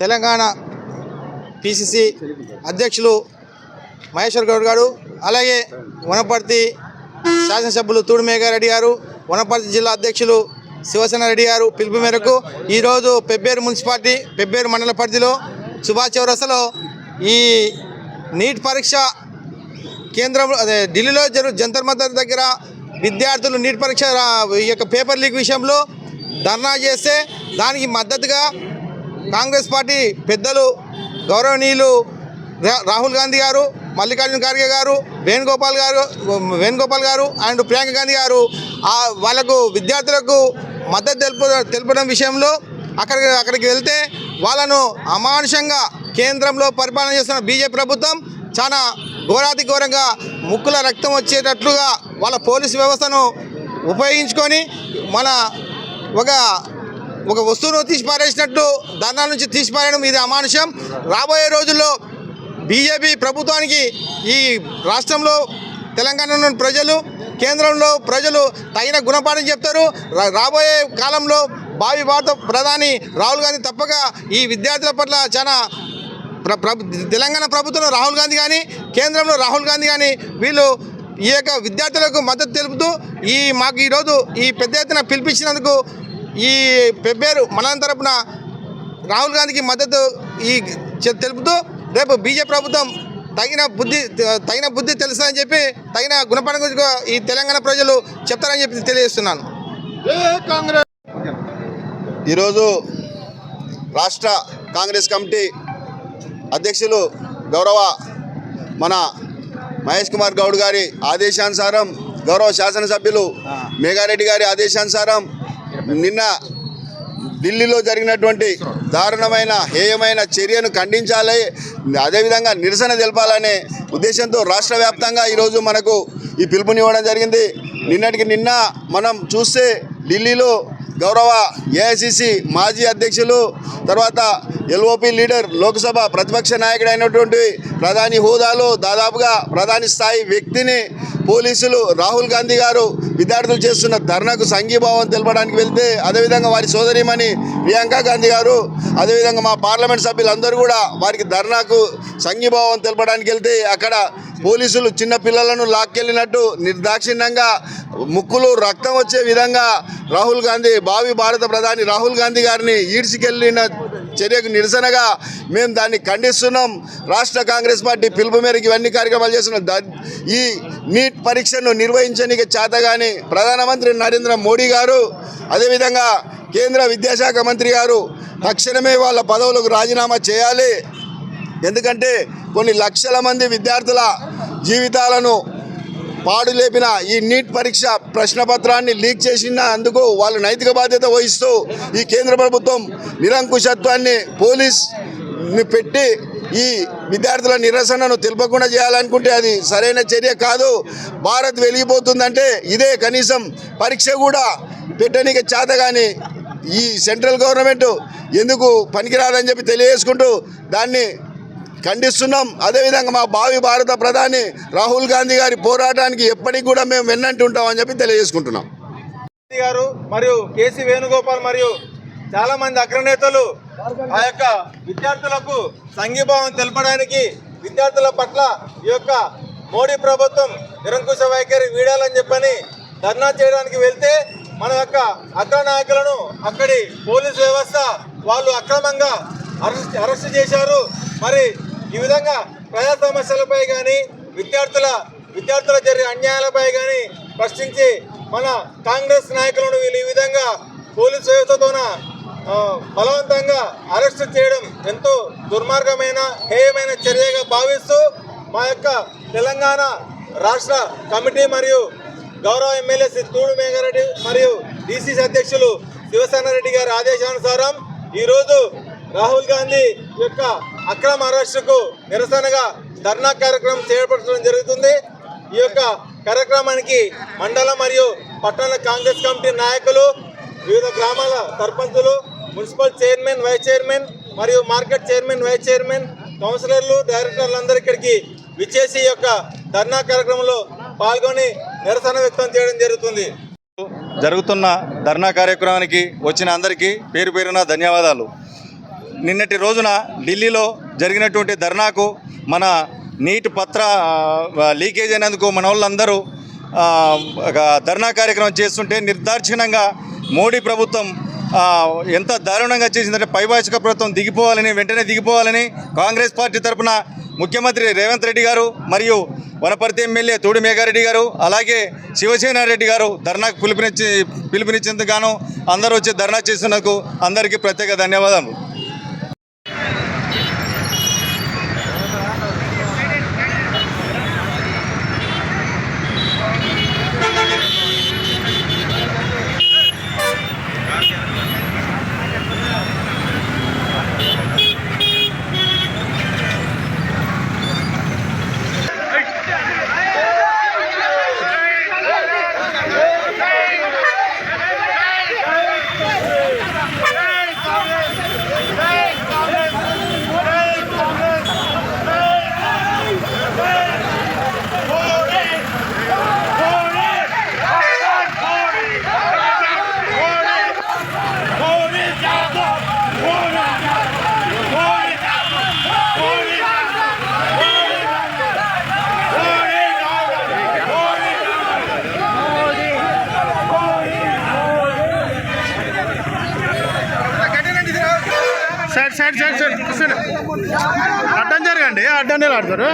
Telangana PCC అధ్యక్షులు మహేశ్వర్ గౌడ్ గారు, అలాగే వనపర్తి శాసనసభ్యులు తూడు మేఘారెడ్డి గారు, వనపర్తి జిల్లా అధ్యక్షులు శివసేన రెడ్డి గారు పిలుపు మేరకు ఈరోజు పెబ్బేరు మున్సిపాలిటీ పెబ్బేరు మండల పరిధిలో సుభాష్ చౌరస్తాలో ఈ నీట్ పరీక్ష కేంద్రం ఢిల్లీలో జంతర్ మంతర్ దగ్గర విద్యార్థులు నీట్ పరీక్ష ఈ యొక్క పేపర్ లీక్ విషయంలో ధర్నా చేస్తే దానికి మద్దతుగా కాంగ్రెస్ పార్టీ పెద్దలు గౌరవనీయులు రాహుల్ గాంధీ గారు, మల్లికార్జున ఖార్గే గారు, వేణుగోపాల్ గారు అండ్ ప్రియాంక గాంధీ గారు వాళ్ళకు విద్యార్థులకు మద్దతు తెలుపడం విషయంలో అక్కడికి వెళ్తే వాళ్ళను అమానుషంగా కేంద్రంలో పరిపాలన చేస్తున్న బీజేపీ ప్రభుత్వం చాలా ఘోరాతి ఘోరంగా ముక్కుల రక్తం వచ్చేటట్లుగా వాళ్ళ పోలీసు వ్యవస్థను ఉపయోగించుకొని మన ఒక వస్తువును తీసి పారేసినట్టు ధర్నాల నుంచి తీసి పారేయడం ఇది అమానుషం. రాబోయే రోజుల్లో బీజేపీ ప్రభుత్వానికి ఈ రాష్ట్రంలో తెలంగాణలోని ప్రజలు, కేంద్రంలో ప్రజలు తగిన గుణపాఠం చెప్తారు. రాబోయే కాలంలో భావి భారత ప్రధాని రాహుల్ గాంధీ తప్పక ఈ విద్యార్థుల పట్ల చాలా తెలంగాణ ప్రభుత్వంలో రాహుల్ గాంధీ కానీ, కేంద్రంలో రాహుల్ గాంధీ కానీ వీళ్ళు ఈ యొక్క విద్యార్థులకు మద్దతు తెలుపుతూ మాకు ఈరోజు ఈ పెద్ద ఎత్తున పిలిపించినందుకు ఈ పెబ్బేరు మండలం తరపున రాహుల్ గాంధీకి మద్దతు తెలుపుతూ రేపు బీజేపీ ప్రభుత్వం తగిన బుద్ధి తెలుస్తుందని చెప్పి తగిన గుణపాఠం ఈ తెలంగాణ ప్రజలు చెప్తారని చెప్పి తెలియజేస్తున్నాను. ఈరోజు రాష్ట్ర కాంగ్రెస్ కమిటీ అధ్యక్షులు గౌరవ మన మహేష్ కుమార్ గౌడ్ గారి ఆదేశానుసారం, గౌరవ శాసనసభ్యులు మేఘారెడ్డి గారి ఆదేశానుసారం నిన్న ఢిల్లీలో జరిగినటువంటి దారుణమైన హేయమైన చర్యను ఖండించాలి, అదేవిధంగా నిరసన తెలపాలనే ఉద్దేశంతో రాష్ట్ర వ్యాప్తంగా ఈరోజు మనకు ఈ పిలుపునివ్వడం జరిగింది. నిన్నటికి నిన్న మనం చూస్తే ఢిల్లీలో గౌరవ ఏఐసిసి మాజీ అధ్యక్షులు, తర్వాత ఎల్ఓపి లీడర్, లోక్సభ ప్రతిపక్ష నాయకుడైనటువంటి ప్రధాని హోదాలో దాదాపుగా ప్రధాని స్థాయి వ్యక్తిని పోలీసులు రాహుల్ గాంధీ గారు విద్యార్థులు చేస్తున్న ధర్నాకు సంఘీభావం తెలపడానికి వెళ్తే, అదేవిధంగా వారి సోదరిమణి ప్రియాంక గాంధీ గారు, అదేవిధంగా మా పార్లమెంట్ సభ్యులందరూ కూడా వారికి ధర్నాకు సంఘీభావం తెలపడానికి వెళ్తే అక్కడ పోలీసులు చిన్న పిల్లలను లాక్కెళ్ళినట్టు నిర్దాక్షిణ్యంగా ముక్కులు రక్తం వచ్చే విధంగా రాహుల్ గాంధీ భావి భారత ప్రధాని రాహుల్ గాంధీ గారిని ఈడ్చికెళ్ళిన చర్యకు నిరసనగా మేము దాన్ని ఖండిస్తున్నాం. రాష్ట్ర కాంగ్రెస్ పార్టీ పిలుపు మేరకు ఇవన్నీ కార్యక్రమాలు చేస్తున్నాం. ఈ నీట్ పరీక్షను నిర్వహించడానికి చేతగాని ప్రధానమంత్రి నరేంద్ర మోడీ గారు, అదేవిధంగా కేంద్ర విద్యాశాఖ మంత్రి గారు తక్షణమే వాళ్ళ పదవులకు రాజీనామా చేయాలి. ఎందుకంటే కొన్ని లక్షల మంది విద్యార్థుల జీవితాలను పాడు లేపిన ఈ నీట్ పరీక్ష ప్రశ్నపత్రాన్ని లీక్ చేసినందుకు వాళ్ళు నైతిక బాధ్యత వహిస్తూ ఈ కేంద్ర ప్రభుత్వం నిరంకుశత్వాన్ని పోలీస్ని పెట్టి ఈ విద్యార్థుల నిరసనను తెలుపకుండా చేయాలనుకుంటే అది సరైన చర్య కాదు. భారత్ వెలిగిపోతుందంటే ఇదే. కనీసం పరీక్ష కూడా పెట్టడానికి చేతగాని ఈ సెంట్రల్ గవర్నమెంట్ ఎందుకు పనికిరాదని చెప్పి తెలియజేసుకుంటూ దాన్ని ఖండిస్తున్నాం. అదేవిధంగా మా భావి భారత ప్రధాని రాహుల్ గాంధీ గారి పోరాటానికి ఎప్పటికి కూడా మేము వెన్నంటి ఉంటామని చెప్పి తెలియజేసుకుంటున్నాం. గారు మరియు కేసీ వేణుగోపాల్ మరియు చాలా మంది అగ్రనేతలు ఆ యొక్క విద్యార్థులకు సంఘీభావం తెలపడానికి, విద్యార్థుల పట్ల ఈ యొక్క మోడీ ప్రభుత్వం నిరంకుశ వైఖరి వీడాలని చెప్పని ధర్నా చేయడానికి వెళ్తే మన యొక్క అగ్రనాయకులను అక్కడి పోలీసు వ్యవస్థ వాళ్ళు అక్రమంగా అరెస్ట్ చేశారు. మరి ఈ విధంగా ప్రజా సమస్యలపై కానీ విద్యార్థుల జరిగే అన్యాయాలపై కానీ ప్రశ్నించి మన కాంగ్రెస్ నాయకులను వీళ్ళు ఈ విధంగా పోలీసు వ్యవస్థతోన బలవంతంగా అరెస్ట్ చేయడం ఎంతో దుర్మార్గమైన హేయమైన చర్యగా భావిస్తూ మా యొక్క తెలంగాణ రాష్ట్ర కమిటీ మరియు గౌరవ ఎమ్మెల్యే తూడు మేఘారెడ్డి మరియు డిసిసి అధ్యక్షులు శివసేన రెడ్డి గారి ఆదేశానుసారం ఈరోజు రాహుల్ గాంధీ యొక్క అక్రమ అరెస్టుకు నిరసనగా ధర్నా కార్యక్రమం చేపట్టడం జరుగుతుంది. ఈ యొక్క కార్యక్రమానికి మండల మరియు పట్టణ కాంగ్రెస్ కమిటీ నాయకులు, వివిధ గ్రామాల సర్పంచులు, మున్సిపల్ చైర్మన్, వైస్ చైర్మన్ మరియు మార్కెట్ చైర్మన్, వైస్ చైర్మన్, కౌన్సిలర్లు, డైరెక్టర్లు అందరూ ఇక్కడికి విచ్చేసి ఈ యొక్క ధర్నా కార్యక్రమంలో పాల్గొని నిరసన వ్యక్తం చేయడం జరుగుతుంది. జరుగుతున్న ధర్నా కార్యక్రమానికి వచ్చిన అందరికీ పేరు పేరున ధన్యవాదాలు. నిన్నటి రోజున ఢిల్లీలో జరిగినటువంటి ధర్నాకు మన నీట్ పత్ర లీకేజ్ అయినందుకు మన వాళ్ళందరూ ధర్నా కార్యక్రమం చేస్తుంటే నిర్దాక్షిణ్యంగా మోడీ ప్రభుత్వం ఎంత దారుణంగా చేసిందంటే పైవాచిక ప్రభుత్వం వెంటనే దిగిపోవాలని కాంగ్రెస్ పార్టీ తరఫున ముఖ్యమంత్రి రేవంత్ రెడ్డి గారు మరియు వనపర్తి ఎమ్మెల్యే తోడి మేఘారెడ్డి గారు అలాగే శివసేన రెడ్డి గారు ధర్నాకు పిలుపునిచ్చేందుకు గాను అందరూ వచ్చి ధర్నా చేసినందుకు అందరికీ ప్రత్యేక ధన్యవాదాలు. సైడ్ అడ్డం జరగండి, అడ్డం ఆడతారు.